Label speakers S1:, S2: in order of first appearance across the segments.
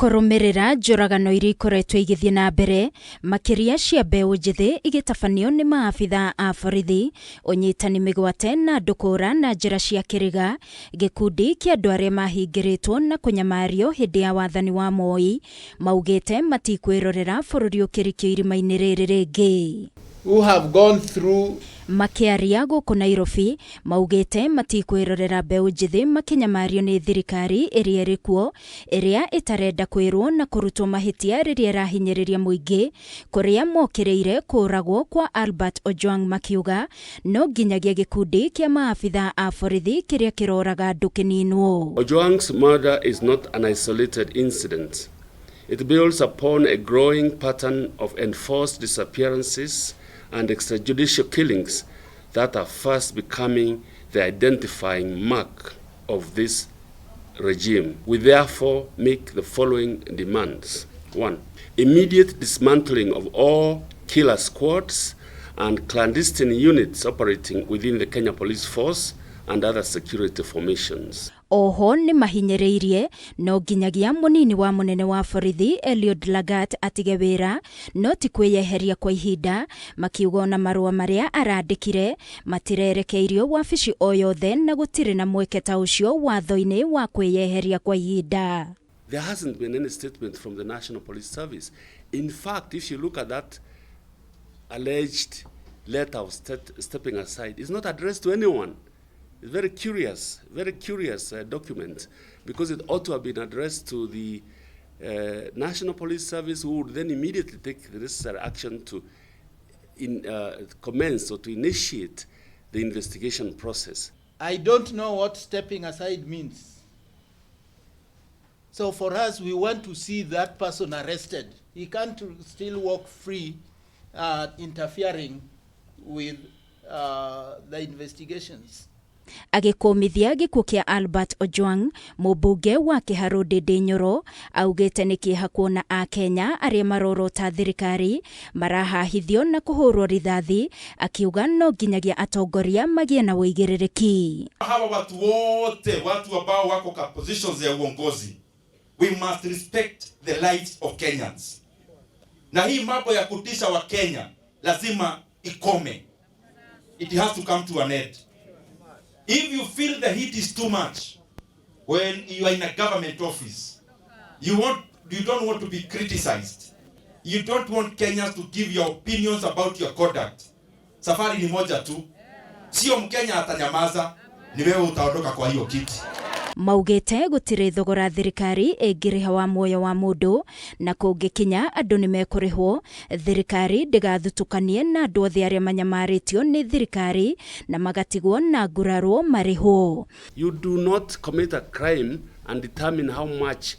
S1: Kũrũmĩrĩra njũragano iria ikoretwo igĩthiĩ na mbere makĩria cia mbeũ njĩthĩ igĩtabanio nĩ maabitha a borithi, ũnyitani mĩgwate na andũ kũũra na njĩra cia kĩriga, gĩkundi kĩa andũ arĩa mahingĩrĩtwo na kũnyamario hĩndĩ ya wathani wa Moi maugĩte matikwĩrorera bũrũri ũkĩrikio irima-inĩ rĩrĩ rĩngĩ.
S2: Who have gone through
S1: Makiaria gũkũ Nairobi maugĩte matikwĩrorera mbeũ njĩthĩ makinyamario nĩ thirikari ĩrĩa ĩrĩ kuo, ĩrĩa ĩtarenda kwĩrwo na kũrutwo mahĩtia rĩrĩa ĩrahinyĩrĩria mũingĩ, kũrĩa mokĩrĩire kũragwo kwa Albert Ojwang MAKIUGA, no nginyagia gĩkundi kĩa maabitha a borithi kĩrĩa kĩroraga andũ kĩninwo.
S3: Ojwang's murder is not an isolated incident. It builds upon a growing pattern of enforced disappearances and extrajudicial killings that are fast becoming the identifying mark of this regime. We therefore make the following demands. 1. Immediate dismantling of all killer squads and clandestine units operating within the Kenya Police Force and other security formations.
S1: Oho nĩ mahinyĩrĩirie no nginyagia mũnini wa mũnene wa borithi Eliud Lagat atige wĩra, no ti kwĩyeheria kwa ihinda, makiuga ona marũa marĩa arandĩkire matirerekeirio wabici o yothe na gũtirĩ na mweke ta ũcio watho-inĩ wa kwĩyeheria kwa ihinda.
S3: There hasn't been any statement from the National Police Service. In fact, if you look at that alleged letter of stepping aside, it's not addressed to anyone. It's very curious document, because it ought to have been addressed to the National Police Service, who would then immediately take the necessary action to commence or to initiate the investigation process.
S2: I don't know what stepping aside means. So for us, we want to see that person arrested. He can't still walk free, interfering with the investigations.
S1: Agĩkũmithia gĩkuũ kĩa Albert Ojwang, mũmbunge wa Kĩharũ Ndĩndĩ Nyoro, augĩte nĩ kĩeha kuona Akenya arĩa marorota thirikari marahahithio na kũhũrwo rithathi, akiuga no nginyagia atongoria magĩe na ũigĩrĩrĩki.
S4: Hawa watu wote, watu ambao wako kwa positions ya uongozi, we must respect the lives of Kenyans. Na hii mambo ya kutisha wa Kenya lazima ikome. It has to come to an end. If you feel the heat is too much when you are in a government office, you don't want to be criticized. You don't want Kenyans to give your opinions about your conduct. Safari ni moja tu. Sio Mkenya atanyamaza, ni wewe utaondoka kwa hiyo kiti.
S1: Maugĩte gũtirĩ thogora thirikari ĩngĩrĩha wa muoyo wa mũndũ, na kũngĩkinya andũ nĩ mekũrĩhwo, thirikari ndĩgathutũkanie na andũ othe arĩa manyamarĩtio nĩ thirikari na magatigwo na nguraro marĩhwo.
S3: You do not commit a crime and determine how much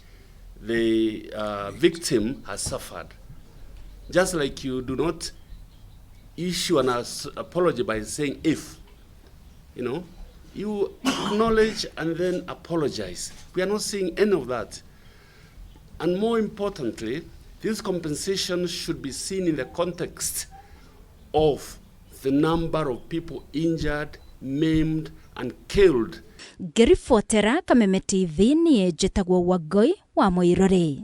S3: the victim has suffered. Just like you do not issue an apology by saying if, you acknowledge and then apologize. We are not seeing any of that. And more importantly, this compensation should be seen in the context of the number of people injured, maimed, and killed.
S1: Ngĩribotera Kameme TV niĩ njĩtagwo Wangoi wa Moirore.